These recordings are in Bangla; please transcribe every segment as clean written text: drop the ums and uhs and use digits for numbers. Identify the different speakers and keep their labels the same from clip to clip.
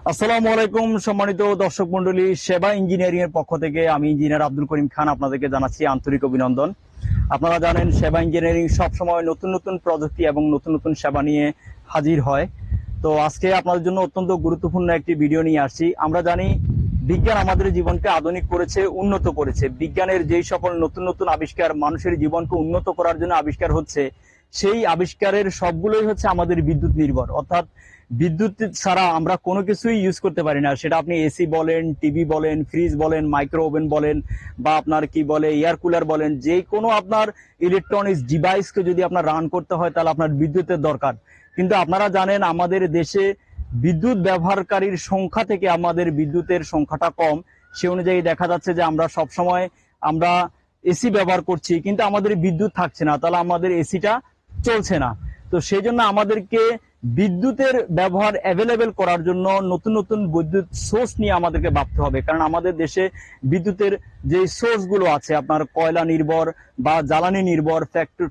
Speaker 1: আসসালামু আলাইকুম সম্মানিত দর্শক মন্ডলী, সেবা ইঞ্জিনিয়ারিং এর পক্ষ থেকে আমি ইঞ্জিনিয়ার আব্দুল করিম খান আপনাদেরকে জানাচ্ছি আন্তরিক অভিনন্দন। আপনারা জানেন সেবা ইঞ্জিনিয়ারিং সবসময় নতুন নতুন প্রযুক্তি এবং নতুন নতুন সেবা নিয়ে হাজির হয়। তো আজকে আপনাদের জন্য অত্যন্ত গুরুত্বপূর্ণ একটি ভিডিও নিয়ে আসছি। আমরা জানি বিজ্ঞান আমাদের জীবনকে আধুনিক করেছে, উন্নত করেছে। বিজ্ঞানের যেই সকল নতুন নতুন আবিষ্কার মানুষের জীবনকে উন্নত করার জন্য আবিষ্কার হচ্ছে, সেই আবিষ্কারের সবগুলোই হচ্ছে আমাদের বিদ্যুৎ নির্ভর। অর্থাৎ বিদ্যুৎ ছাড়া আমরা কোনো কিছুই ইউজ করতে পারি না। সেটা আপনি এসি বলেন, টিভি বলেন, ফ্রিজ বলেন, মাইক্রো ওভেন বলেন, বা আপনার কি বলে এয়ার কুলার বলেন, যে কোনো আপনার ইলেকট্রনিক্স ডিভাইসকে যদি আপনার রান করতে হয় তাহলে আপনার বিদ্যুতের দরকার। কিন্তু আপনারা জানেন আমাদের দেশে বিদ্যুৎ ব্যবহারকারীর সংখ্যা থেকে আমাদের বিদ্যুতের সংখ্যাটা কম। সে অনুযায়ী দেখা যাচ্ছে যে আমরা সবসময় আমরা এসি ব্যবহার করছি কিন্তু আমাদের বিদ্যুৎ থাকছে না, তাহলে আমাদের এসিটা চলছে না। তো সেই জন্য আমাদেরকে বিদ্যুতের ব্যবহার অ্যাভেলেবেল করার জন্য নতুন নতুন বিদ্যুৎ সোর্স নিয়ে আমাদেরকে ভাবতে হবে। কারণ আমাদের দেশে বিদ্যুতের যে সোর্স গুলো আছে আপনার কয়লা নির্ভর বা জ্বালানি নির্ভর,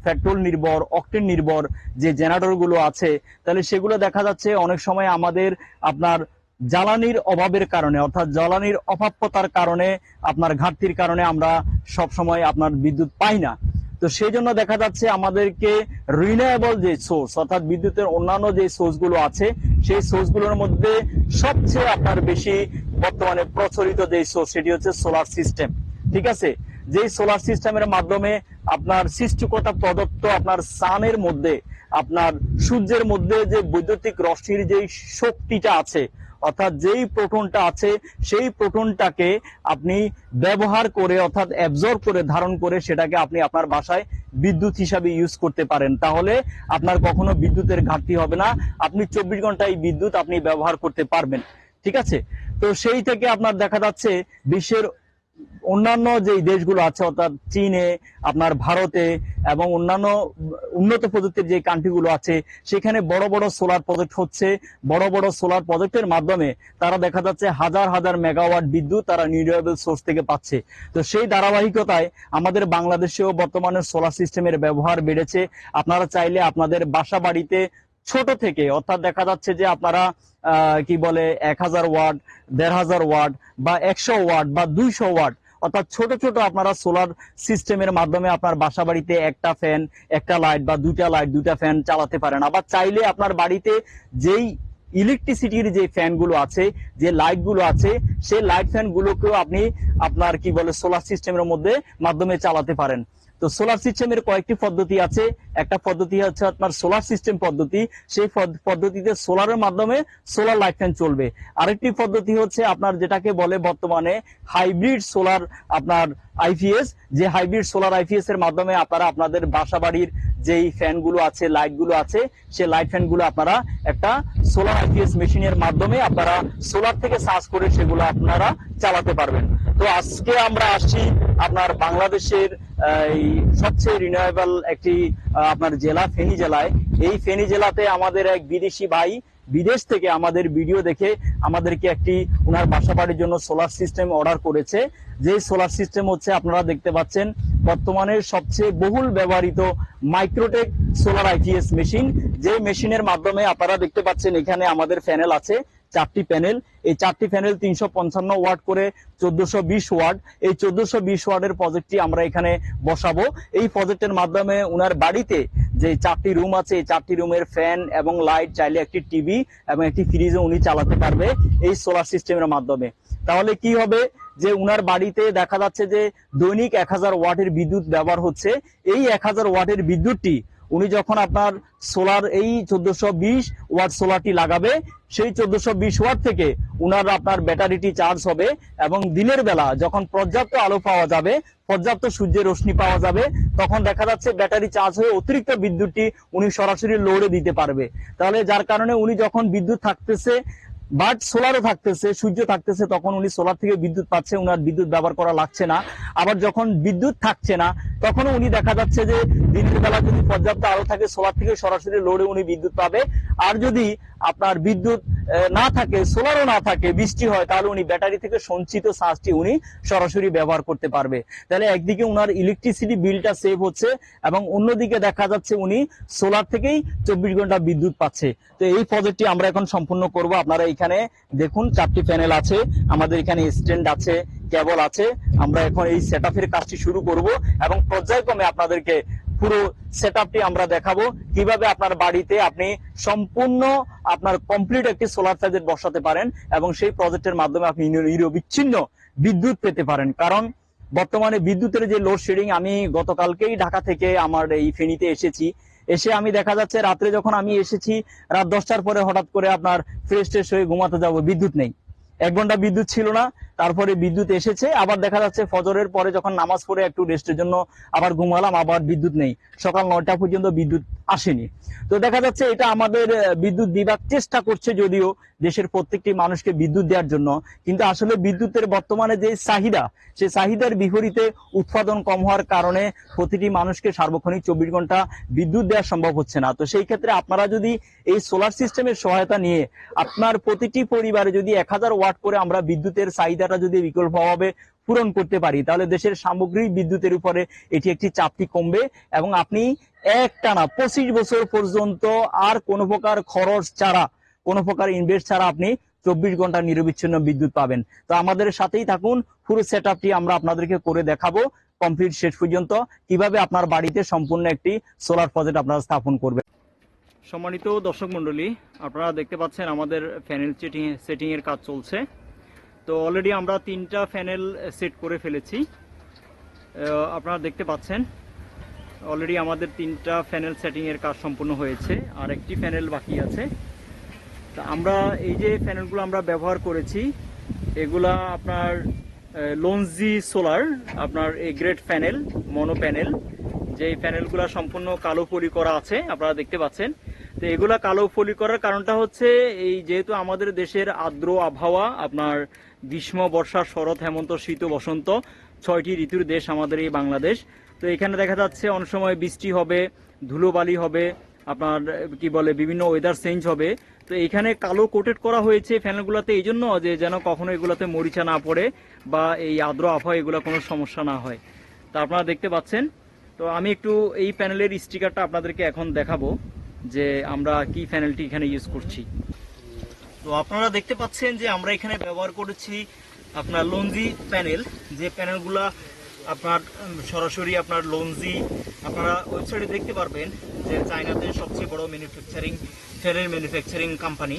Speaker 1: পেট্রোল নির্ভর, অকটেন নির্ভর যে জেনারেটর গুলো আছে, তাহলে সেগুলো দেখা যাচ্ছে অনেক সময় আমাদের আপনার জ্বালানির অভাবের কারণে, অর্থাৎ জ্বালানির অভাবতার কারণে, আপনার ঘাটতির কারণে আমরা সব সময় আপনার বিদ্যুৎ পাই না। তো সেই জন্য দেখা যাচ্ছে আমাদেরকে রিনিউয়েবল যে সোর্স, অর্থাৎ বিদ্যুতের অন্যান্য যে সোর্স গুলো আছে, সেই সোর্স গুলোর মধ্যে সবচেয়ে আপনার বেশি বর্তমানে প্রচলিত যে সোর্স সেটি হচ্ছে সোলার সিস্টেম। ঠিক আছে, যেই সোলার সিস্টেমের মাধ্যমে আপনার সৃষ্টিকর্তা প্রদত্ত আপনার সানের মধ্যে, আপনার সূর্যের মধ্যে যে বৈদ্যুতিক রশ্মির যে শক্তিটা আছে, অর্থাৎ যেই প্রোটনটা আছে, সেই প্রোটনটাকে আপনি ব্যবহার করে অর্থাৎ অ্যাবজর্ব করে ধারণ করে সেটাকে আপনি আপনার বাসায় বিদ্যুৎ হিসাবে ইউজ করতে পারেন। তাহলে আপনার কখনো বিদ্যুতের ঘাটতি হবে না, আপনি 24 ঘন্টা এই বিদ্যুৎ আপনি ব্যবহার করতে পারবেন। ঠিক আছে, তো সেই থেকে আপনার দেখা যাচ্ছে বিশ্বের অন্যান্য যে দেশগুলো আছে অর্থাৎ চীনে, আপনার ভারতে এবং অন্যান্য উন্নত প্রযুক্তির যে কান্ট্রিগুলো আছে, সেখানে বড় বড় সোলার প্রজেক্ট হচ্ছে। বড় বড় সোলার প্রজেক্টের মাধ্যমে তারা দেখা যাচ্ছে হাজার হাজার মেগাওয়াট বিদ্যুৎ তারা রিনিউয়েবল সোর্স থেকে পাচ্ছে। তো সেই ধারাবাহিকতায় আমাদের বাংলাদেশেও বর্তমানে সোলার সিস্টেমের ব্যবহার বেড়েছে। আপনারা চাইলে আপনাদের বাসা বাড়িতে ছোট থেকে, অর্থাৎ দেখা যাচ্ছে যে আপনারা কি বলে 1000 ওয়াট, 1500 ওয়াট বা 100 ওয়াট বা 200 ওয়াট, অর্থাৎ ছোট ছোট আপনারা সোলার সিস্টেমের মাধ্যমে আপনার বাসা বাড়িতে একটা ফ্যান, একটা লাইট বা দুইটা লাইট, দুইটা ফ্যান চালাতে পারেন। আবার চাইলে আপনার বাড়িতে যেই ইলেকট্রিসিটির যে ফ্যান গুলো আছে, যে লাইট গুলো আছে, সেই লাইট ফ্যান গুলোকেও আপনি আপনার কি বলে সোলার সিস্টেমের মধ্যে মাধ্যমে চালাতে পারেন। তো সোলার সিস্টেমের কয়েকটি পদ্ধতি আছে। একটা পদ্ধতি হচ্ছে আপনার সোলার সিস্টেম পদ্ধতি, সেই পদ্ধতিতে সোলারের মাধ্যমে সোলার লাইট ফ্যান চলবে। আরেকটি পদ্ধতি হচ্ছে আপনার যেটাকে বলে বর্তমানে হাইব্রিড সোলার আপনার আইপিএস, যে হাইব্রিড সোলার আইপিএস এর মাধ্যমে আপনারা আপনাদের বাসা বাড়ির যেই ফ্যান গুলো আছে, লাইট গুলো আছে, সেই লাইট ফ্যান গুলো আপনারা একটা সোলার আইপিএস মেশিনের মাধ্যমে আপনারা সোলার থেকে চার্জ করে সেগুলো আপনারা চালাতে পারবেন। তো আজকে আমরা আসছি আপনার বাংলাদেশের এই সবচেয়ে রিনিউয়েবল একটি আপনার জেলা ফেনী জেলায়। এই ফেনী জেলাতে আমাদের এক বিদেশি ভাই বিদেশ থেকে আমাদের ভিডিও দেখে আমাদেরকে একটি ওনার বাসা বাড়ির জন্য সোলার সিস্টেম অর্ডার করেছে। যে সোলার সিস্টেম হচ্ছে আপনারা দেখতে পাচ্ছেন বর্তমানে সবচেয়ে বহুল ব্যবহৃত মাইক্রোটেক সোলার আইপিএস মেশিন, যে মেশিনের মাধ্যমে আপনারা দেখতে পাচ্ছেন এখানে আমাদের প্যানেল আছে 4টি প্যানেল। এই 4টি প্যানেল 355 ওয়াট করে 1420 ওয়াট। এই 1420 ওয়াটের প্রজেক্টটি আমরা এখানে বসাবো। এই প্রজেক্টের মাধ্যমে উনার বাড়িতে যে 4টি রুম আছে, এই 4টি রুমের ফ্যান এবং লাইট, চাইলে একটি টিভি এবং একটি ফ্রিজও উনি চালাতে পারবে এই সোলার সিস্টেমের মাধ্যমে। তাহলে কি হবে যে উনার বাড়িতে দেখা যাচ্ছে যে দৈনিক 1000 ওয়াটের বিদ্যুৎ ব্যবহার হচ্ছে। এই 1000 ওয়াটের বিদ্যুৎটি উনি যখন আপনার সোলার এই 1420 ওয়াট সোলারটি লাগাবে, সেই 1420 ওয়াট থেকে উনার আপনার ব্যাটারিটি চার্জ হবে এবং দিনের বেলা যখন পর্যাপ্ত আলো পাওয়া যাবে, পর্যাপ্ত সূর্যের রশ্মি পাওয়া যাবে, তখন দেখা যাচ্ছে ব্যাটারি চার্জ হয়ে অতিরিক্ত বিদ্যুৎটি উনি সরাসরি লোডে দিতে পারবে। তাহলে যার কারণে উনি যখন বিদ্যুৎ থাকতেছে বাট সোলারও থাকতেছে, সূর্য থাকতেছে, তখন উনি সোলার থেকে বিদ্যুৎ পাচ্ছে, উনার বিদ্যুৎ ব্যবহার করা লাগছে না। আবার যখন বিদ্যুৎ থাকছে না তখনও উনি দেখা যাচ্ছে যে দিনের বেলা যদি পর্যাপ্ত আলো থাকে সোলার থেকে সরাসরি লোডে উনি বিদ্যুৎ পাবে। আর যদি আপনার বিদ্যুৎ না থাকে, সোলারও না থাকে, বৃষ্টি হয়, তাহলে উনি ব্যাটারি থেকে সঞ্চিত চার্জটি উনি সরাসরি ব্যবহার করতে পারবে। তাহলে একদিকে উনার ইলেকট্রিসিটি বিলটা সেভ হচ্ছে এবং অন্যদিকে দেখা যাচ্ছে উনি সোলার থেকেই 24 ঘন্টা বিদ্যুৎ পাচ্ছে। তো এই প্রজেক্টটি আমরা এখন সম্পূর্ণ করব। আপনারা এখানে দেখুন 4টি প্যানেল আছে, আমাদের এখানে স্ট্যান্ড আছে, কেবল আছে। আমরা এখন এই সেটআপের কাজটি শুরু করব এবং পর্যায়ক্রমে আপনাদেরকে পুরো সেটআপটি আমরা দেখাবো কিভাবে আপনার বাড়িতে আপনি সম্পূর্ণ আপনার কমপ্লিট একটি সোলার প্যানেল বসাতে পারেন এবং সেই প্রজেক্টের মাধ্যমে আপনি নিরবিচ্ছিন্ন বিদ্যুৎ পেতে পারেন। কারণ বর্তমানে বিদ্যুতের যে লোডশেডিং, আমি গতকালকেই ঢাকা থেকে আমার এই ফেনীতে এসে আমি দেখা যাচ্ছে রাত্রে যখন আমি এসেছি রাত 10টার পরে হঠাৎ করে আপনার ফ্রেশ ট্রেশ হয়ে ঘুমাতে যাব, বিদ্যুৎ নেই। 1 ঘন্টা বিদ্যুৎ ছিল না, তারপরে বিদ্যুৎ এসেছে। আবার দেখা যাচ্ছে ফজরের পরে যখন নামাজ পড়ে একটু রেস্টের জন্য আবার ঘুমালাম, আবার বিদ্যুৎ নেই। সকাল 9টা পর্যন্ত বিদ্যুৎ আসেনি। তো দেখা যাচ্ছে এটা আমাদের বিদ্যুৎ বিভাগ চেষ্টা করছে যদিও দেশের প্রত্যেকটি মানুষকে বিদ্যুৎ দেওয়ার জন্য, কিন্তু আসলে বিদ্যুতের বর্তমানে যে চাহিদা, সেই চাহিদার বিপরীতে উৎপাদন কম হওয়ার কারণে প্রতিটি মানুষকে সার্বক্ষণিক 24 ঘন্টা বিদ্যুৎ দেওয়া সম্ভব হচ্ছে না। তো সেই ক্ষেত্রে আপনারা যদি এই সোলার সিস্টেমের সহায়তা নিয়ে আপনার প্রতিটি পরিবারে যদি 1000 ওয়াট করে আমরা বিদ্যুতের চাহিদাটা যদি বিকল্পভাবে পূরণ করতে পারি, তাহলে দেশের সামগ্রিক বিদ্যুতের উপরে এটি একটি চাপটি কমবে এবং আপনি একটানা 25 বছর পর্যন্ত আর কোনো প্রকার খরচ ছাড়া, কোনো প্রকার ইনভেস্ট ছাড়া আপনি 24 ঘন্টা নিরবিচ্ছিন্ন বিদ্যুৎ পাবেন। তো আমাদের সাথেই থাকুন, পুরো সেটআপটি আমরা আপনাদেরকে করে দেখাবো কমপ্লিট শেষ পর্যন্ত কিভাবে আপনার বাড়িতে সম্পূর্ণ একটি সোলার প্রজেক্ট আপনারা স্থাপন করবেন। সম্মানিত দর্শক মণ্ডলী, আপনারা দেখতে পাচ্ছেন আমাদের প্যানেল সেটিং এর কাজ চলছে। তো অলরেডি আমরা 3টা প্যানেল সেট করে ফেলেছি। আপনারা দেখতে পাচ্ছেন অলরেডি আমাদের 3টা প্যানেল সেটিং এর কাজ সম্পূর্ণ হয়েছে, আর একটি প্যানেল বাকি আছে। তা আমরা এই যে প্যানেলগুলো আমরা ব্যবহার করেছি, এগুলা আপনার লঞ্জি সোলার আপনার এই গ্রেড প্যানেল, মনো প্যানেল, যে প্যানেলগুলো সম্পূর্ণ কালো পলি করা আছে আপনারা দেখতে পাচ্ছেন। তো এগুলা কালো পলি করার কারণটা হচ্ছে এই যেহেতু আমাদের দেশের আর্দ্র আবহাওয়া, আপনার গ্রীষ্ম, বর্ষা, শরৎ, হেমন্ত, শীত, বসন্ত, 6টি ঋতুর দেশ আমাদের এই বাংলাদেশ। তো এখানে দেখা যাচ্ছে অনেক সময় বৃষ্টি হবে, ধুলোবালি হবে, আপনার কি বলে বিভিন্ন ওয়েদার চেঞ্জ হবে। তো এখানে কালো কোটেড করা হয়েছে প্যানেলগুলোতে এই জন্য যে যেন কখনো এগুলোতে মরিচা না পড়ে বা এই আর্দ্র আবহাওয়া এগুলো কোনো সমস্যা না হয়। তা আপনারা দেখতে পাচ্ছেন। তো আমি একটু এই প্যানেলের স্টিকারটা আপনাদেরকে এখন দেখাবো যে আমরা কি প্যানেলটি এখানে ইউজ করছি। তো আপনারা দেখতে পাচ্ছেন যে আমরা এখানে ব্যবহার করেছি আপনার লঞ্জি প্যানেল, যে প্যানেলগুলা আপনার সরাসরি আপনার লঞ্জি আপনারা ওয়েবসাইটে দেখতে পারবেন যে চায়নাতে সবচেয়ে বড় প্যানেল ম্যানুফ্যাকচারিং কোম্পানি।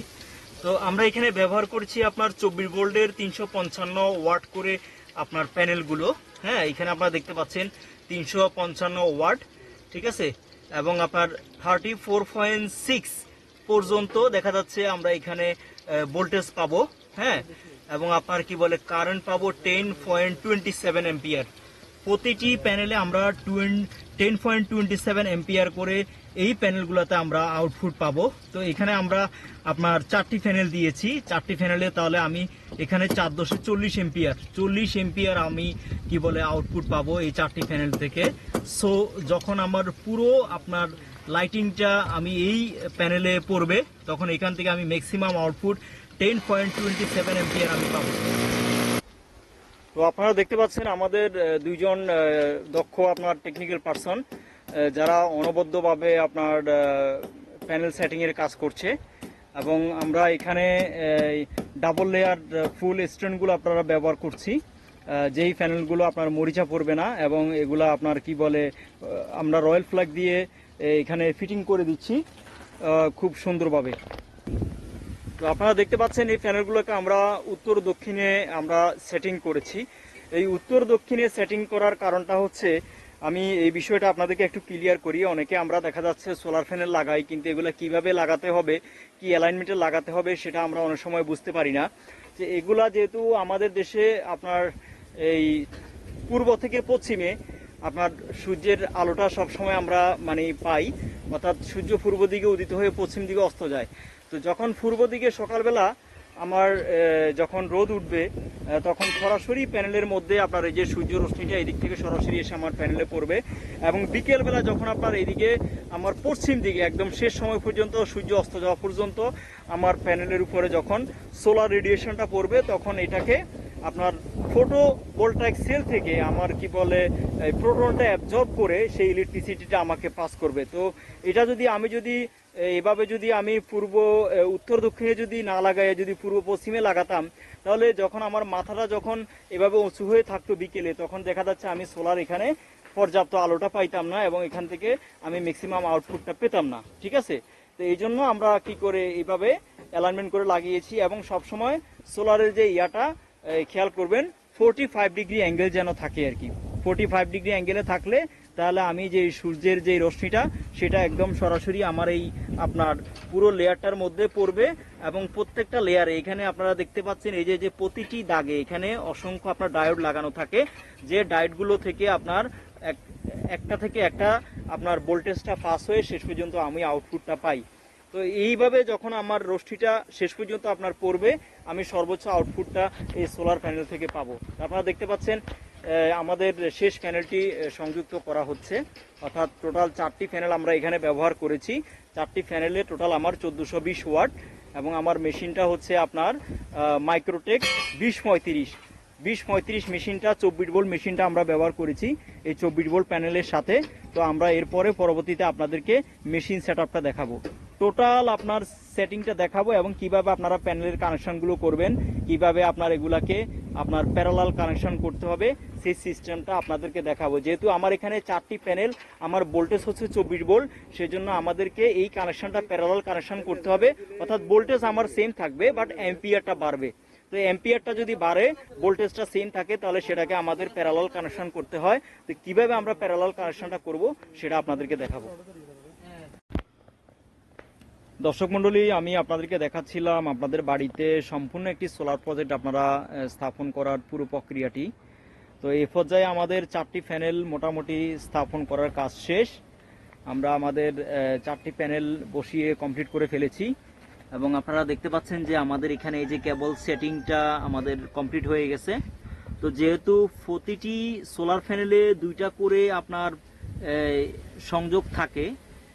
Speaker 1: তো আমরা এখানে ব্যবহার করছি আপনার 24 ভোল্টের 355 ওয়াট করে আপনার প্যানেলগুলো। হ্যাঁ, এখানে আপনারা দেখতে পাচ্ছেন 355 ওয়াট, ঠিক আছে, এবং আপনার 34.6 পর্যন্ত দেখা যাচ্ছে আমরা এখানে ভোল্টেজ পাবো। হ্যাঁ, এবং আপনার কি বলে কারেন্ট পাবো 10.27 এম্পিয়ার। প্রতিটি প্যানেলে আমরা 10.27 এম্পিয়ার করে এই প্যানেলগুলোতে আমরা আউটপুট পাবো। তো এখানে আমরা আপনার 4টি প্যানেল দিয়েছি, 4টি প্যানেলে তাহলে আমি এখানে 4.40 এম্পিয়ার, 40 এম্পিয়ার আমি কি বলে আউটপুট পাবো এই 4টি প্যানেল থেকে। সো যখন আমার পুরো আপনার লাইটিংটা আমি এই প্যানেলে পড়বে, তখন এখান থেকে আমি ম্যাক্সিমাম আউটপুট 10.27 এম্পিয়ার আমি পাবো। তো আপনারা দেখতে পাচ্ছেন আমাদের দুইজন দক্ষ আপনার টেকনিক্যাল পারসন যারা অনবদ্যভাবে আপনার প্যানেল সেটিং এর কাজ করছে, এবং আমরা এখানে ডাবল লেয়ার ফুল স্ট্যান্ডগুলো আপনারা ব্যবহার করছি, যেই প্যানেলগুলো আপনার মরিচা পড়বে না, এবং এগুলা আপনার কি বলে আমরা রয়্যাল ফ্ল্যাগ দিয়ে এখানে ফিটিং করে দিচ্ছি খুব সুন্দরভাবে। তো আপনারা দেখতে পাচ্ছেন এই প্যানেলগুলোকে আমরা উত্তর দক্ষিণে আমরা সেটিং করেছি। এই উত্তর দক্ষিণে সেটিং করার কারণটা হচ্ছে, আমি এই বিষয়টা আপনাদেরকে একটু ক্লিয়ার করি। অনেকে আমরা দেখা যাচ্ছে সোলার প্যানেল লাগাই, কিন্তু এগুলো কিভাবে লাগাতে হবে, কি অ্যালাইনমেন্টে লাগাতে হবে সেটা আমরা অনেক সময় বুঝতে পারি না। যে এগুলা যেহেতু আমাদের দেশে আপনার এই পূর্ব থেকে পশ্চিমে আপনার সূর্যের আলোটা সবসময় আমরা মানে পাই, অর্থাৎ সূর্য পূর্ব দিকে উদিত হয়ে পশ্চিম দিকে অস্ত যায়। তো যখন পূর্ব দিকে সকালবেলা আমার যখন রোদ উঠবে তখন সরাসরি প্যানেলের মধ্যে আপনার এই যে সূর্য রশ্মিটা এদিক থেকে সরাসরি এসে আমার প্যানেলে পড়বে, এবং বিকেলবেলা যখন আপনার এইদিকে আমার পশ্চিম দিকে একদম শেষ সময় পর্যন্ত সূর্য অস্ত যাওয়া পর্যন্ত আমার প্যানেলের উপরে যখন সোলার রেডিয়েশনটা পড়বে, তখন এটাকে আপনার ফটো ভোল্টাইক সেল থেকে আমার কি বলে প্রোটনটা অ্যাবজর্ব করে সেই ইলেকট্রিসিটিটা আমাকে পাস করবে। তো এটা যদি আমি যদি এভাবে যদি আমি উত্তর দক্ষিণে যদি না লাগাই, যদি পূর্ব পশ্চিমে লাগাতাম, তাহলে যখন আমার মাথাটা যখন এভাবে উঁচু হয়ে থাকতো বিকেলে, তখন দেখা যাচ্ছে আমি সোলার এখানে পর্যাপ্ত আলোটা পাইতাম না এবং এখান থেকে আমি ম্যাক্সিমাম আউটপুটটা পেতাম না। ঠিক আছে, তো এই জন্য আমরা কি করে এইভাবে অ্যালাইনমেন্ট করে লাগিয়েছি, এবং সবসময় সোলারের যে ইয়াটা খেয়াল করবেন 45 ডিগ্রি অ্যাঙ্গেল যেন থাকে আর কি। 45 ডিগ্রি অ্যাঙ্গেলে থাকলে তাহলে আমি যে সূর্যের যে রশ্মিটা সেটা একদম সরাসরি আমার এই আপনার পুরো লেয়ারটার মধ্যে পড়বে, এবং প্রত্যেকটা লেয়ারে এখানে আপনারা দেখতে পাচ্ছেন এই যে প্রতিটি দাগে এখানে অসংখ্য আপনার ডায়োড লাগানো থাকে, যে ডায়োডগুলো থেকে আপনার একটা থেকে একটা আপনার ভোল্টেজটা পাস হয়ে শেষ পর্যন্ত আমি আউটপুটটা পাই। তো এইভাবে যখন আমার রশ্মিটা শেষ পর্যন্ত আপনার পড়বে, আমি সর্বোচ্চ আউটপুটটা এই সোলার প্যানেল থেকে পাবো। আপনারা দেখতে পাচ্ছেন আমাদের শেষ প্যানেলটি সংযুক্ত করা হচ্ছে, অর্থাৎ টোটাল 4টি প্যানেল আমরা এখানে ব্যবহার করেছি। 4টি প্যানেলে টোটাল আমার 1420 ওয়াট, এবং আমার মেশিনটা হচ্ছে আপনার মাইক্রোটেক 2035 মেশিনটা 24 ভোল্ট মেশিনটা আমরা ব্যবহার করেছি এই 24 ভোল্ট প্যানেলের সাথে। তো আমরা এরপরে পরবর্তীতে আপনাদেরকে মেশিন সেটআপটা দেখাবো, টোটাল আপনার সেটিংটা দেখাবো, এবং কিভাবে আপনারা প্যানেলের কানেকশনগুলো করবেন, কিভাবে আপনার এগুলাকে আপনার প্যারালাল কানেকশন করতে হবে সেই সিস্টেমটা আপনাদেরকে দেখাবো। যেহেতু আমার এখানে 4টি প্যানেল, আমার ভোল্টেজ হচ্ছে 24 ভোল্ট, সেজন্য আমাদেরকে এই কানেকশনটা প্যারালাল কানেকশন করতে হবে, অর্থাৎ ভোল্টেজ আমার সেম থাকবে বাট অ্যাম্পিয়ারটা বাড়বে। তো অ্যাম্পিয়ারটা যদি বাড়ে, ভোল্টেজটা সেম থাকে, তাহলে সেটাকে আমাদের প্যারালাল কানেকশন করতে হয়। তো কিভাবে আমরা প্যারালাল কানেকশনটা করব সেটা আপনাদেরকে দেখাবো। দর্শক মণ্ডলী, আমি আপনাদেরকে দেখাচ্ছিলাম আপনাদের বাড়িতে সম্পূর্ণ একটি সোলার প্রজেক্ট আপনারা স্থাপন করার পুরো প্রক্রিয়াটি। তো এই পর্যায়ে আমাদের 4টি প্যানেল মোটামুটি স্থাপন করার কাজ শেষ। আমরা আমাদের 4টি প্যানেল বসিয়ে কমপ্লিট করে ফেলেছি, এবং আপনারা দেখতে পাচ্ছেন যে আমাদের এখানে এই যে কেবল সেটিংটা আমাদের কমপ্লিট হয়ে গেছে। তো যেহেতু প্রতিটি সোলার প্যানেলে 2টা করে আপনার সংযোগ থাকে,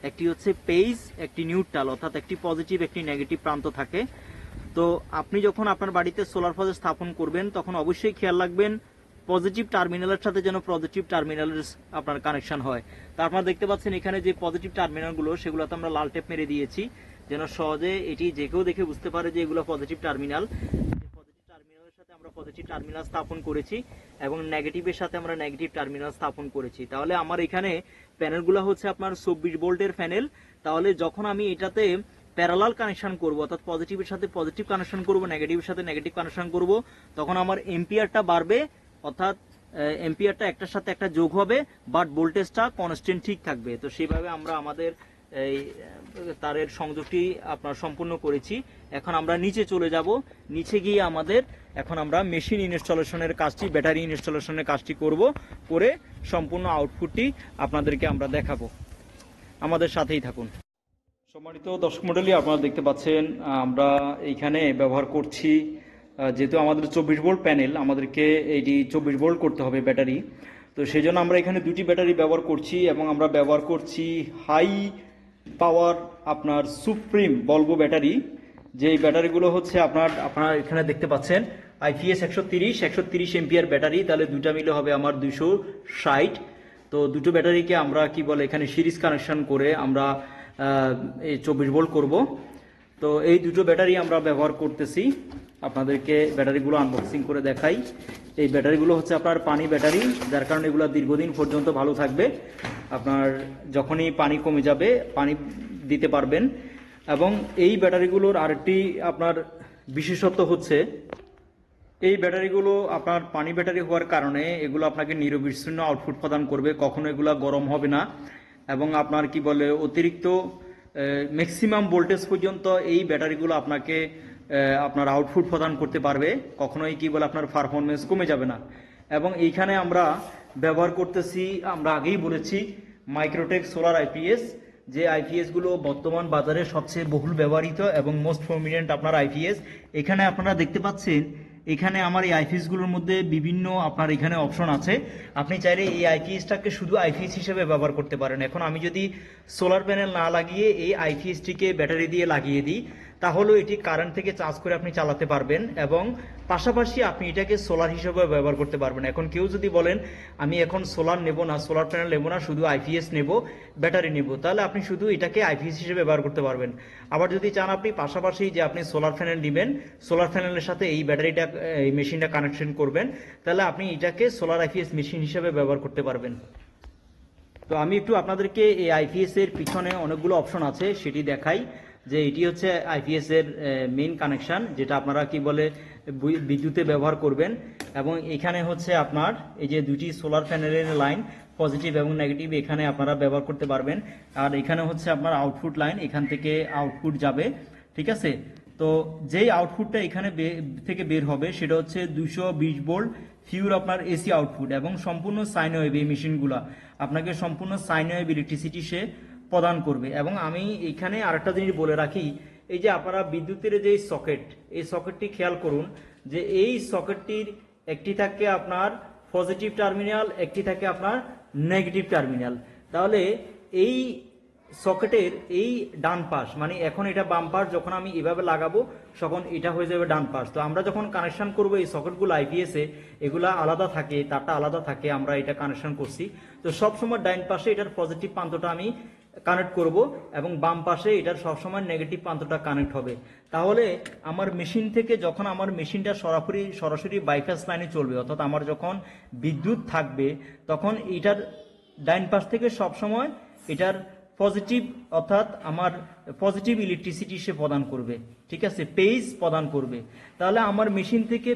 Speaker 1: একটি হচ্ছে পেজ, একটি নিউট্রাল, অর্থাৎ একটি পজিটিভ একটি নেগেটিভ প্রান্ত থাকে। তো আপনি যখন আপনার বাড়িতে সোলার প্রজেক্ট স্থাপন করবেন, তখন অবশ্যই খেয়াল রাখবেন পজিটিভ টার্মিনালের সাথে যেন পজিটিভ টার্মিনালের আপনার কানেকশন হয়। তো আপনারা দেখতে পাচ্ছেন এখানে যে পজিটিভ টার্মিনালগুলো, সেগুলোতে আমরা লাল টেপ মেরে দিয়েছি, যেন সহজে এটি যে কেউ দেখে বুঝতে পারে যে এগুলো পজিটিভ টার্মিনাল। পজিটিভ টার্মিনালের সাথে আমরা পজিটিভ টার্মিনাল স্থাপন করেছি, এবং নেগেটিভের সাথে আমরা নেগেটিভ টার্মিনাল স্থাপন করেছি। তাহলে আমার এখানে প্যানেলগুলো হচ্ছে আপনার 24 ভোল্টের প্যানেল। তাহলে যখন আমি এটাতে প্যারালাল কানেকশন করব, অর্থাৎ পজিটিভের সাথে পজিটিভ কানেকশন করব, নেগেটিভের সাথে নেগেটিভ কানেকশন করব, তখন আমার এম্পিয়ারটা বাড়বে, অর্থাৎ এম্পিয়ারটা একটার সাথে একটা যোগ হবে, বাট ভোল্টেজটা কনস্ট্যান্ট ঠিক থাকবে। তো সেইভাবে আমরা আমাদের এই তারের সংযোগটি আপনার সম্পূর্ণ করেছি। এখন আমরা নিচে চলে যাব, নিচে গিয়ে আমাদের এখন আমরা মেশিন ইনস্টলেশনের কাজটি, ব্যাটারি ইনস্টলেশনের কাজটি করব, করে সম্পূর্ণ আউটপুটটি আপনাদেরকে আমরা দেখাবো। আমাদের সাথেই থাকুন। সম্মানিত দর্শক মণ্ডলী, আপনারা দেখতে পাচ্ছেন আমরা এইখানে ব্যবহার করছি, যেহেতু আমাদের 24 ভোল্ট প্যানেল, আমাদেরকে এইটি 24 ভোল্ট করতে হবে ব্যাটারি। তো সেই জন্য আমরা এখানে 2টি ব্যাটারি ব্যবহার করছি, এবং আমরা ব্যবহার করছি হাই পাওয়ার আপনার সুপ্রিম বলবো ব্যাটারি। যেই ব্যাটারিগুলো হচ্ছে আপনারা এখানে দেখতে পাচ্ছেন IPS 130 এম্পিয়ার ব্যাটারি। তাহলে 2টা মিলে হবে আমার 260। তো দুটো ব্যাটারিকে আমরা কি বলে এখানে সিরিজ কানেকশন করে আমরা এই 24 ভোল্ট করব। তো এই দুটো ব্যাটারি আমরা ব্যবহার করতেছি, আপনাদেরকে ব্যাটারিগুলো আনবক্সিং করে দেখাই। এই ব্যাটারিগুলো হচ্ছে আপনার পানি ব্যাটারি, যার কারণে এগুলো দীর্ঘদিন পর্যন্ত ভালো থাকবে। আপনার যখনই পানি কমে যাবে পানি দিতে পারবেন। এবং এই ব্যাটারিগুলোর আরেকটি আপনার বিশেষত্ব হচ্ছে, এই ব্যাটারিগুলো আপনার পানি ব্যাটারি হওয়ার কারণে এগুলো আপনাকে নিরবিচ্ছিন্ন আউটপুট প্রদান করবে, কখনো এগুলো গরম হবে না, এবং আপনার কি বলে অতিরিক্ত ম্যাক্সিমাম ভোল্টেজ পর্যন্ত এই ব্যাটারিগুলো আপনাকে আপনার আউটপুট প্রদান করতে পারবে, কখনোই কি বলে আপনার পারফরমেন্স কমে যাবে না। এবং এইখানে আমরা ব্যবহার করতেছি, আমরা আগেই বলেছি মাইক্রোটেক সোলার IPS যে আইপিএসগুলো বর্তমান বাজারে সবচেয়ে বহুল ব্যবহৃত এবং মোস্ট প্রমিনেন্ট আপনার আইপিএস। এখানে আপনারা দেখতে পাচ্ছেন, এখানে আমার এই আইপিএসগুলোর মধ্যে বিভিন্ন আপনার এখানে অপশন আছে। আপনি চাইলে এই আইপিএসটাকে শুধু আইপিএস হিসেবে ব্যবহার করতে পারেন। এখন আমি যদি সোলার প্যানেল না লাগিয়ে এই আইপিএসটিকে ব্যাটারি দিয়ে লাগিয়ে দিই, তাহলেও এটি কারেন্ট থেকে চার্জ করে আপনি চালাতে পারবেন এবং পাশাপাশি আপনি এটাকে সোলার হিসেবে ব্যবহার করতে পারবেন। এখন কেউ যদি বলেন আমি এখন সোলার নেব না, সোলার প্যানেল নেব না, শুধু আইপিএস নেব, ব্যাটারি নেব, তাহলে আপনি শুধু এটাকে আইপিএস হিসেবে ব্যবহার করতে পারবেন। আবার যদি চান আপনি পাশাপাশি যে আপনি সোলার প্যানেল নেবেন, সোলার প্যানেলের সাথে এই ব্যাটারিটা এই মেশিনটা কানেকশন করবেন, তাহলে আপনি এটাকে সোলার আইপিএস মেশিন হিসেবে ব্যবহার করতে পারবেন। তো আমি একটু আপনাদেরকে এই আইপিএস এর পিছনে অনেকগুলো অপশন আছে সেটি দেখাই। যে এটি হচ্ছে আইপিএস এর মেইন কানেকশন, যেটা আপনারা কি বলে বিদ্যুতে ব্যবহার করবেন। এবং এখানে হচ্ছে আপনার এই যে দুটি সোলার প্যানেলের লাইন, পজিটিভ এবং নেগেটিভ, এখানে আপনারা ব্যবহার করতে পারবেন। আর এখানে হচ্ছে আপনার আউটপুট লাইন, এখান থেকে আউটপুট যাবে, ঠিক আছে। তো যেই আউটপুটটা এখানে থেকে বের হবে সেটা হচ্ছে 220 ভোল্ট ফিউর আপনার এসি আউটপুট, এবং সম্পূর্ণ সাইন ওয়েভ। এই মেশিনগুলো আপনাকে সম্পূর্ণ সাইন ওয়েভ ইলেকট্রিসিটি সে প্রদান করবে। এবং আমি এখানে আরেকটা জিনিস বলে রাখি, এই যে আপনারা বিদ্যুতের যে সকেট, এই সকেটটি খেয়াল করুন যে এই সকেটটির একটি থাকে আপনার পজিটিভ টার্মিনাল, একটি থাকে আপনার নেগেটিভ টার্মিনাল। তাহলে এই সকেটের এই ডান পাশ, মানে এখন এটা বাম পাশ, যখন আমি এভাবে লাগাবো তখন এটা হয়ে যাবে ডান পাশ। তো আমরা যখন কানেকশন করবো এই সকেটগুলো আইপিএসে, এগুলা আলাদা থাকে, তারটা আলাদা থাকে, আমরা এটা কানেকশন করছি। তো সবসময় ডান পাশে এটার পজিটিভ প্রান্তটা আমি কানেক্ট করব এবং বাম পাশে এটার সবসময় নেগেটিভ প্রান্তটা কানেক্ট হবে। তাহলে আমার মেশিন থেকে যখন আমার মেশিনটা সরাসরি বাইপাস লাইনে চলবে, অর্থাৎ আমার যখন বিদ্যুৎ থাকবে তখন এটার ডাইন পাশ থেকে সবসময় এটার পজিটিভ, অর্থাৎ আমার পজিটিভ ইলেকট্রিসিটি সে প্রদান করবে, ঠিক আছে, পেজ প্রদান করবে। তাহলে আমার মেশিন থেকে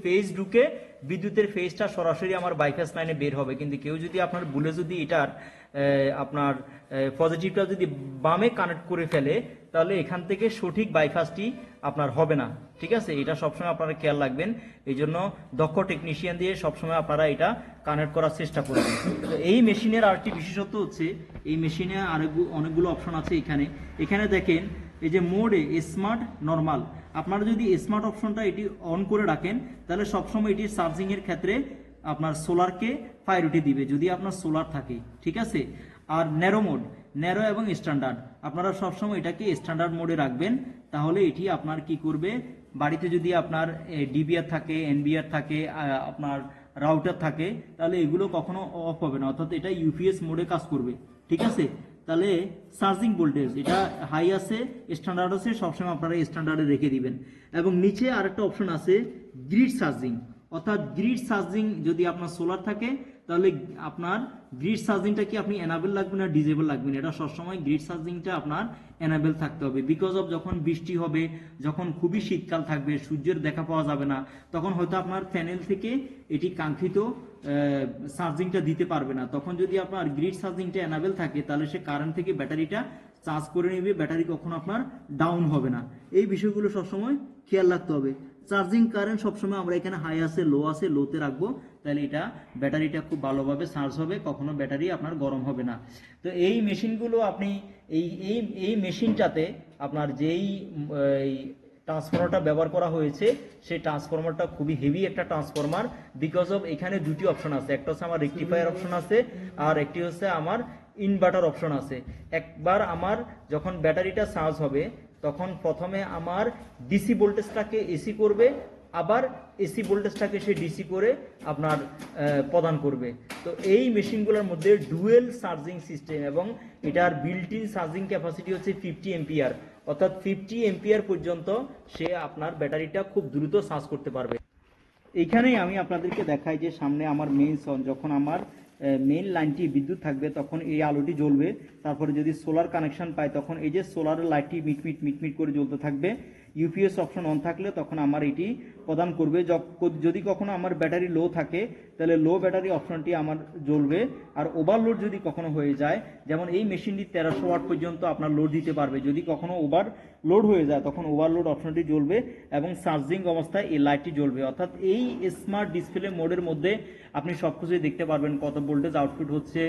Speaker 1: পেজ ঢুকে বিদ্যুতের ফেজটা সরাসরি আমার বাইপাস লাইনে বের হবে। কিন্তু কেউ যদি আপনার ভুলে যদি এটার আপনার পজিটিভটা যদি বামে কানেক্ট করে ফেলে, তাহলে এখান থেকে সঠিক বাইপাসটি আপনার হবে না, ঠিক আছে। এটা সবসময় আপনারা খেয়াল রাখবেন। এই জন্য দক্ষ টেকনিশিয়ান দিয়ে সবসময় আপনারা এটা কানেক্ট করার চেষ্টা করবেন। তো এই মেশিনের আরেকটি বিশেষত্ব হচ্ছে, এই মেশিনে অনেকগুলো অপশন আছে। এখানে দেখেন এই যে মোডে স্মার্ট নরমাল, আপনারা যদি স্মার্ট অপশনটা এটি অন করে রাখেন তাহলে সবসময় এটি চার্জিং এর ক্ষেত্রে আপনার সোলারকে প্রায়োরিটি দিবে, যদি আপনার সোলার থাকে, ঠিক আছে। আর ন্যারো মোড, ন্যারো এবং স্ট্যান্ডার্ড, আপনারা সবসময় এটাকে স্ট্যান্ডার্ড মোডে রাখবেন। তাহলে এটি আপনার কি করবে, বাড়িতে যদি আপনার ডিবিআর থাকে, এনবিআর থাকে, আপনার রাউটার থাকে, তাহলে এগুলো কখনো অফ হবে না, অর্থাৎ এটা ইউপিএস মোডে কাজ করবে, ঠিক আছে। তাহলে চার্জিং ভোল্টেজ এটা হাই আছে, স্ট্যান্ডার্ড আছে, সবসময় আপনারা স্ট্যান্ডার্ডে রেখে দিবেন। এবং নিচে আরেকটা অপশন আছে গ্রিড চার্জিং, অর্থাৎ গ্রিড চার্জিং যদি আপনার সোলার থাকে তাহলে আপনার গ্রিড চার্জিংটা কি আপনি এনাবেল লাগবে না ডিজেবল লাগবে না, এটা সবসময় গ্রিড চার্জিংটা আপনার এনাবেল থাকতে হবে। বিকজ অফ যখন বৃষ্টি হবে, যখন খুবই শীতকাল থাকবে, সূর্যের দেখা পাওয়া যাবে না, তখন হয়তো আপনার প্যানেল থেকে এটি কাঙ্ক্ষিত চার্জিংটা দিতে পারবে না। তখন যদি আপনার গ্রিড চার্জিংটা এনাবেল থাকে তাহলে সে কারেন্ট থেকে ব্যাটারিটা চার্জ করে নেবে, ব্যাটারি কখনো আপনার ডাউন হবে না। এই বিষয়গুলো সবসময় খেয়াল রাখতে হবে। চার্জিং কারেন্ট সবসময় আমরা এখানে হাই আছে, লোতে রাখবো, তাহলে এটা ব্যাটারিটা খুব ভালোভাবে চার্জ হবে, কখনো ব্যাটারি আপনার গরম হবে না। তো এই মেশিনগুলো আপনি এই মেশিনটাতে আপনার যেই ট্রান্সফরমারটা ব্যবহার করা হয়েছে সেই ট্রান্সফরমারটা খুবই হেভি একটা ট্রান্সফরমার। বিকজ অফ এখানে দুটি অপশন আছে, একটা হচ্ছে আমার রেকটিফায়ার অপশন আছে, আর একটি হচ্ছে আমার ইনভার্টার অপশন আছে। একবার আমার যখন ব্যাটারিটা চার্জ হবে তখন প্রথমে আমার ডিসি ভোল্টেজটাকে এসি করবে, আবার এসি ভোল্টেজটাকে সে ডিসি করে আপনার প্রদান করবে। তো এই মেশিনগুলোর মধ্যে ডুয়েল চার্জিং সিস্টেম এবং এটার বিল্ট ইন চার্জিং ক্যাপাসিটি হচ্ছে 50 এম্পিয়ার, অর্থাৎ 50 এম্পিয়ার পর্যন্ত সে আপনার ব্যাটারিটা খুব দ্রুত চার্জ করতে পারবে। এইখানেই আমি আপনাদেরকে দেখাই যে সামনে আমার মেইন সন, যখন আমার মেইন লাইনটি বিদ্যুৎ থাকবে তখন এই আলোটি জ্বলবে। তারপরে যদি সোলার কানেকশন পায় তখন এই যে সোলারের লাইটটি মিটমিট করে জ্বলতে থাকবে।
Speaker 2: ইউপিএস অপশন অন থাকলে তখন আমার এটি প্রদান করবে। যদি কখনো আমার ব্যাটারি লো থাকে তাহলে লো ব্যাটারি অপশনটি আমার জ্বলবে। আর ওভারলোড যদি কখনো হয়ে যায়, যেমন এই মেশিনটি 1300 ওয়াট পর্যন্ত আপনার লোড দিতে পারবে, যদি কখনো ওভারলোড হয়ে যায় তখন ওভারলোড অপশনটি জ্বলবে এবং চার্জিং অবস্থায় এই লাইটটি জ্বলবে। অর্থাৎ এই স্মার্ট ডিসপ্লে মোডের মধ্যে আপনি সব কিছুই দেখতে পারবেন, কত ভোল্টেজ আউটপুট হচ্ছে,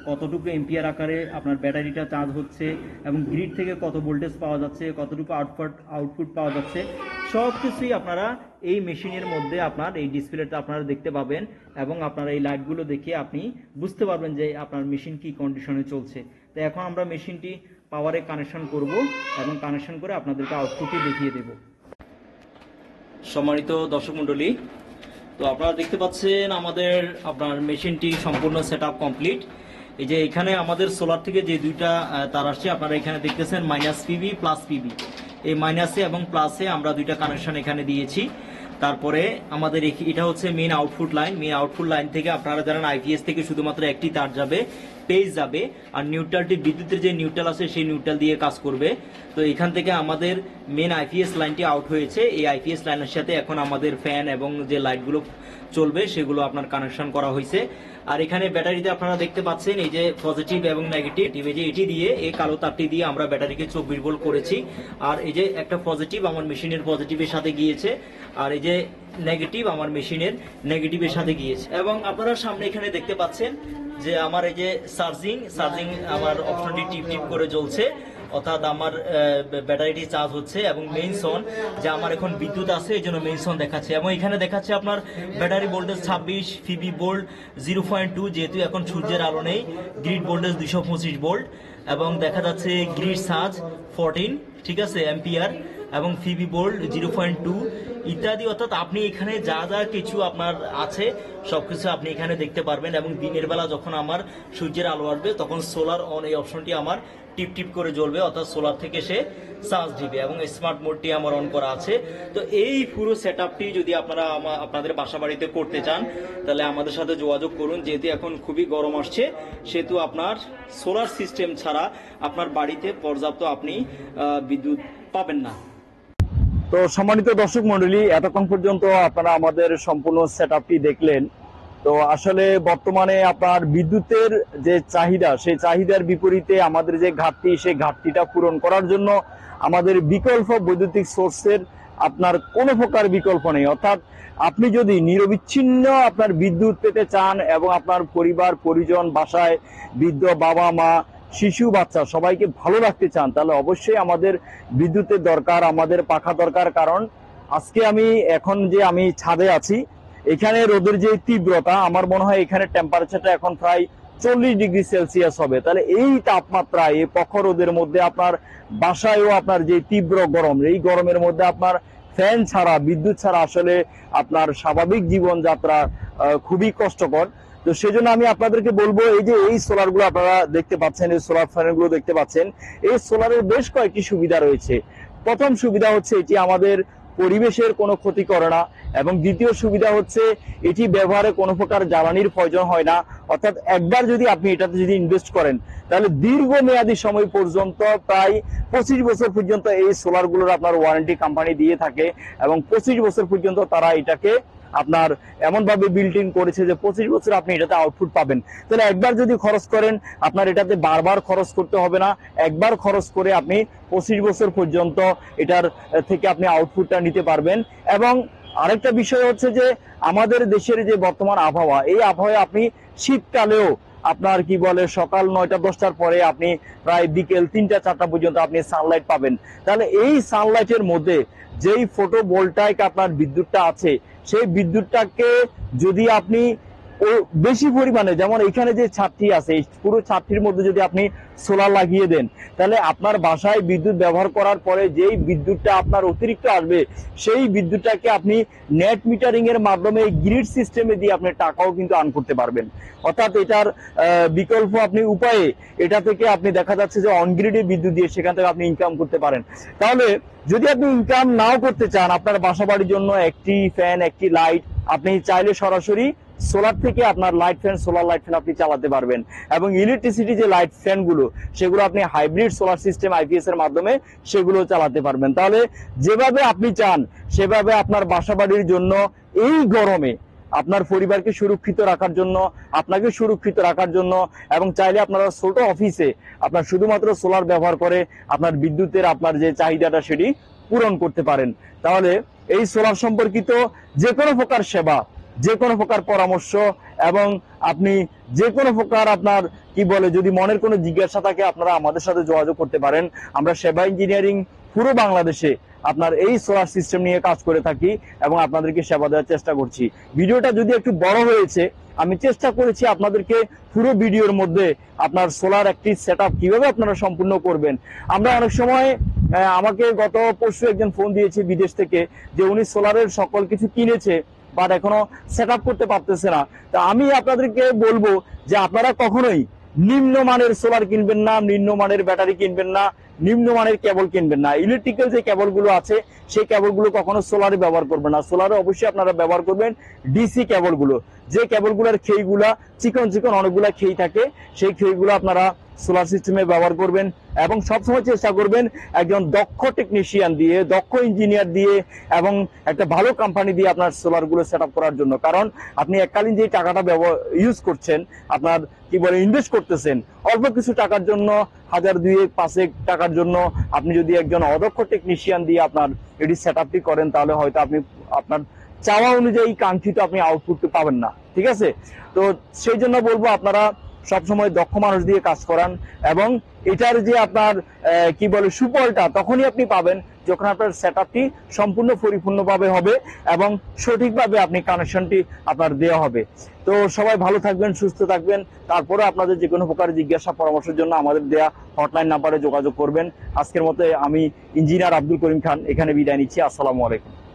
Speaker 2: কতটুকু এম্পিয়ার আকারে আপনার ব্যাটারিটা চার্জ হচ্ছে, এবং গ্রিড থেকে কত ভোল্টেজ পাওয়া যাচ্ছে, কতটুকু আউটপুট পাওয়া যাচ্ছে, সব কিছুই আপনারা এই মেশিনের মধ্যে আপনার এই ডিসপ্লেটা আপনারা দেখতে পাবেন। এবং আপনারা এই লাইটগুলো দেখে আপনি বুঝতে পারবেন যে আপনার মেশিন কি কন্ডিশনে চলছে। তো এখন আমরা মেশিনটি পাওয়ারে কানেকশন করব এবং কানেকশন করে আপনাদেরকে আউটপুটটি দেখিয়ে দেব।
Speaker 1: সম্মানিত দর্শক মণ্ডলী, তো আপনারা দেখতে পাচ্ছেন আমাদের আপনার মেশিনটি সম্পূর্ণ সেটআপ কমপ্লিট। এই যে এখানে আমাদের সোলার থেকে যে দুইটা তার আসছে আপনারা এখানে দেখতেছেন মাইনাস পিবি প্লাস পিবি, এই মাইনাসে এবং প্লাসে আমরা দুইটা কানেকশন এখানে দিয়েছি। তারপরে আমাদের এটা হচ্ছে main output line. Main output line থেকে আপনারা জানেন আইপিএস থেকে শুধুমাত্র একটি তার যাবে, পেজ যাবে, আর নিউট্রালটি বিদ্যুতের যে নিউট্রাল আছে সেই নিউট্রাল দিয়ে কাজ করবে। তো এখান থেকে আমাদের মেন আইপিএস লাইনটি আউট হয়েছে। এই আইপিএস লাইনের সাথে এখন আমাদের ফ্যান এবং যে লাইটগুলো চলবে সেগুলো আপনার কানেকশন করা হয়েছে। আর এখানে ব্যাটারিতে আপনারা দেখতে পাচ্ছেন এই যে পজিটিভ এবং নেগেটিভ, এই যে এটি দিয়ে এই কালো তারটি দিয়ে আমরা ব্যাটারিকে 24 ভোল্ট করেছি। আর এই যে একটা পজিটিভ আমার মেশিনের পজিটিভের সাথে গিয়েছে, আর এই যে নেগেটিভ আমার মেশিনের নেগেটিভের সাথে গিয়েছে। এবং আপনারা সামনে এখানে দেখতে পাচ্ছেন যে আমার এই যে চার্জিং আমার অপশনটি টিপ টিপ করে জ্বলছে, অর্থাৎ আমার ব্যাটারিটি চার্জ হচ্ছে। এবং মেইনসন যে আমার এখন বিদ্যুৎ আছে এই জন্য মেইনসন দেখাচ্ছে। এবং এখানে দেখাচ্ছে আপনার ব্যাটারি ভোল্টেজ 26, পিবি ভোল্ট 0.2, যেহেতু এখন সূর্যের আলো নেই। গ্রিড ভোল্টেজ 225 ভোল্ট, এবং দেখা যাচ্ছে গ্রিড চার্জ 14, ঠিক আছে, এম্পিয়ার, এবং পিবি ভোল্ট 0.2 ইত্যাদি। অর্থাৎ আপনি এখানে যা যা কিছু আপনার আছে সবকিছু আপনি এখানে দেখতে পারবেন। এবং দিনের বেলা যখন আমার সূর্যের আলো আসবে তখন সোলার অন এই অপশনটি আমার টিপ টিপ করে জ্বলবে, অর্থাৎ সোলার থেকে সে চার্জ দিবে। এবং স্মার্ট মোডটি আমার অন করা আছে। তো এই পুরো সেটআপটি যদি আপনারা আপনাদের বাসা বাড়িতে করতে চান তাহলে আমাদের সাথে যোগাযোগ করুন। যেহেতু এখন খুবই গরম আসছে সেহেতু আপনার সোলার সিস্টেম ছাড়া আপনার বাড়িতে পর্যাপ্ত আপনি বিদ্যুৎ পাবেন না। তো সম্মানিত দর্শক মণ্ডলী, এতক্ষণ পর্যন্ত আপনারা আমাদের সম্পূর্ণ সেটআপটি দেখলেন। তো আসলে বর্তমানে আপনার বিদ্যুতের যে চাহিদা, সেই চাহিদার বিপরীতে আমাদের যে ঘাটতি, সেই ঘাটতিটা পূরণ করার জন্য আমাদের বিকল্প বৈদ্যুতিক সোর্সের আপনার কোনো প্রকার বিকল্প নেই। অর্থাৎ আপনি যদি নিরবিচ্ছিন্ন আপনার বিদ্যুৎ পেতে চান এবং আপনার পরিবার পরিজন, বাসায় বৃদ্ধ বাবা মা, শিশু বাচ্চা সবাইকে ভালো রাখতে চান তাহলে অবশ্যই আমাদের বিদ্যুতের দরকার, আমাদের পাখা দরকার। কারণ আজকে আমি ছাদে আছি, এখানে রোদের যে তীব্রতা, আমার মনে হয় এখানে টেম্পারেচারটা এখন প্রায় 40 ডিগ্রি সেলসিয়াস হবে। তাহলে এই তাপমাত্রা, এই প্রখর রোদের মধ্যে আপনার বাসায়ও আপনার যে তীব্র গরম, এই গরমের মধ্যে আপনার ফ্যান ছাড়া, বিদ্যুৎ ছাড়া আসলে আপনার স্বাভাবিক জীবনযাত্রা খুবই কষ্টকর। তো সেজন্য আমি আপনাদেরকে বলবো, এই যে এই সোলার গুলো আপনারা দেখতে পাচ্ছেন, এই সোলার প্যানেল গুলো দেখতে পাচ্ছেন, এই সোলারের বেশ কয়েকটি সুবিধা রয়েছে। প্রথম সুবিধা হচ্ছে এটি আমাদের পরিবেশের কোনো ক্ষতি করে না, এবং দ্বিতীয় সুবিধা হচ্ছে এটি ব্যবহারে কোনো প্রকার জ্বালানির প্রয়োজন হয় না। অর্থাৎ একবার যদি আপনি এটাতে যদি ইনভেস্ট করেন তাহলে দীর্ঘমেয়াদী সময় পর্যন্ত, প্রায় 25 বছর পর্যন্ত এই সোলার গুলোর আপনার ওয়ারেন্টি কোম্পানি দিয়ে থাকে, এবং 25 বছর পর্যন্ত তারা এটাকে আপনার এমন ভাবে বিল্ট ইন করেছে যে 25 বছর আপনি এটাতে আউটপুট পাবেন। তাহলে একবার যদি খরচ করেন আপনার এটাতে বারবার খরচ করতে হবে না। একবার খরচ করে আপনি 25 বছর পর্যন্ত এটার থেকে আপনি আউটপুটটা নিতে পারবেন। এবং আরেকটা বিষয় হচ্ছে যে আমাদের দেশের যে বর্তমান আবহাওয়া, এই আবহাওয়ায় আপনি শীতকালেও আপনার কি বলে সকাল 9টা-10টার পরে আপনি প্রায় বিকেল 3টা-4টা পর্যন্ত আপনি সানলাইট পাবেন। তাহলে এই সানলাইটের মধ্যে যেই ফটোভোল্টাইক আপনার বিদ্যুৎটা আছে, সেই বিদ্যুৎটাকে যদি আপনি বেশি পরিমাণে, যেমন এখানে যে ছাদটি আছে, এই পুরো ছাদটির মধ্যে যদি আপনি সোলার লাগিয়ে দেন তাহলে আপনার বাসায় বিদ্যুৎ ব্যবহার করার পরে যেই বিদ্যুৎটা আপনার অতিরিক্ত আসবে সেই বিদ্যুৎটাকে আপনি নেট মিটারিং এর মাধ্যমে গ্রিড সিস্টেমে দিয়ে আপনি টাকাও কিন্তু আর্ন করতে পারবেন। অর্থাৎ এটার বিকল্প আপনি উপায়ে এটা থেকে আপনি দেখা যাচ্ছে যে অনগ্রিডে বিদ্যুৎ দিয়ে সেখান থেকে আপনি ইনকাম করতে পারেন। তাহলে যদি আপনি ইনকাম নাও করতে চান, আপনার বাসা বাড়ির জন্য একটি ফ্যান, একটি লাইট আপনি চাইলে সরাসরি সোলার থেকে আপনার light fan, solar light fan আপনি চালাতে পারবেন। এবং ইলেকট্রিসিটি যে লাইট ফ্যান গুলো, সেগুলো আপনি হাইব্রিড সোলার সিস্টেম আইপিএস এর মাধ্যমে সেগুলো চালাতে পারবেন। তাহলে যেভাবে আপনি চান সেভাবে আপনার বাসাবাড়ির জন্য এই গরমে আপনার পরিবারকে সুরক্ষিত রাখার জন্য, আপনাকে সুরক্ষিত রাখার জন্য, এবং চাইলে আপনারা ছোট অফিসে আপনার শুধুমাত্র সোলার ব্যবহার করে আপনার বিদ্যুতের আপনার যে চাহিদাটা সেটি পূরণ করতে পারেন। তাহলে এই সোলার সম্পর্কিত যে কোনো প্রকার সেবা, যে কোনো প্রকার পরামর্শ, এবং আপনি যে কোনো প্রকার আপনার কি বলে যদি মনের কোনো জিজ্ঞাসা থাকে আপনারা আমাদের সাথে যোগাযোগ করতে পারেন। আমরা সেবা ইঞ্জিনিয়ারিং পুরো বাংলাদেশে আপনার এই সোলার সিস্টেম নিয়ে কাজ করে থাকি এবং আপনাদেরকে সেবা দেওয়ার চেষ্টা করছি। ভিডিওটা যদি একটু বড় হয়েছে, আমি চেষ্টা করেছি আপনাদেরকে পুরো ভিডিওর মধ্যে আপনার সোলার একটি সেটআপ কিভাবে আপনারা সম্পূর্ণ করবেন। আমরা অনেক সময় আমাকে গত পরশু একজন ফোন দিয়েছে বিদেশ থেকে, যে উনি সোলারের সকল কিছু কিনেছে বাট এখনো সেটআপ করতে পারতেছে না। তা আমি আপনাদেরকে বলবো যে আপনারা কখনোই নিম্নমানের সোলার কিনবেন না, নিম্নমানের ব্যাটারি কিনবেন না, নিম্নমানের কেবল কিনবেন না। ইলেকট্রিক্যাল যে কেবলগুলো আছে সেই কেবলগুলো কখনো সোলারে ব্যবহার করবেন না। সোলারে অবশ্যই আপনারা ব্যবহার করবেন ডিসি কেবলগুলো, যে কেবলগুলোর খেইগুলা চিকন চিকন অনেকগুলা খেই থাকে, সেই খেইগুলো আপনারা সোলার সিস্টেমে ব্যবহার করবেন। এবং সবসময় চেষ্টা করবেন একজন দক্ষ টেকনিশিয়ান দিয়ে, দক্ষ ইঞ্জিনিয়ার দিয়ে, এবং একটা ভালো কোম্পানি দিয়ে আপনার সোলারগুলো সেট আপ করার জন্য। কারণ আপনি এককালীন যে টাকাটা ইউজ করছেন, আপনার কি বলে ইনভেস্ট করতেছেন অল্প কিছু টাকার জন্য, 1000, 2000, 5000 টাকার জন্য আপনি যদি একজন অদক্ষ টেকনিশিয়ান দিয়ে আপনার এটি সেট আপটি করেন, তাহলে হয়তো আপনি আপনার চাওয়া অনুযায়ী কাঙ্ক্ষিত আপনি আউটপুট পাবেন না। ঠিক আছে? তো সেই জন্য বলবো আপনারা সবসময় দক্ষ মানুষ দিয়ে কাজ করান, এবং এটার যে আপনার কি বলে সুফলটা তখনই আপনি পাবেন যখন আপনার সেটআপটি সম্পূর্ণ পরিপূর্ণভাবে হবে এবং সঠিকভাবে আপনি কানেকশনটি আপনার দেওয়া হবে। তো সবাই ভালো থাকবেন, সুস্থ থাকবেন। তারপরে আপনাদের যে কোনো প্রকার জিজ্ঞাসা পরামর্শের জন্য আমাদের দেয়া হটলাইন নাম্বারে যোগাযোগ করবেন। আজকের মতো আমি ইঞ্জিনিয়ার আব্দুল করিম খান এখানে বিদায় নিচ্ছি। আসসালামু আলাইকুম।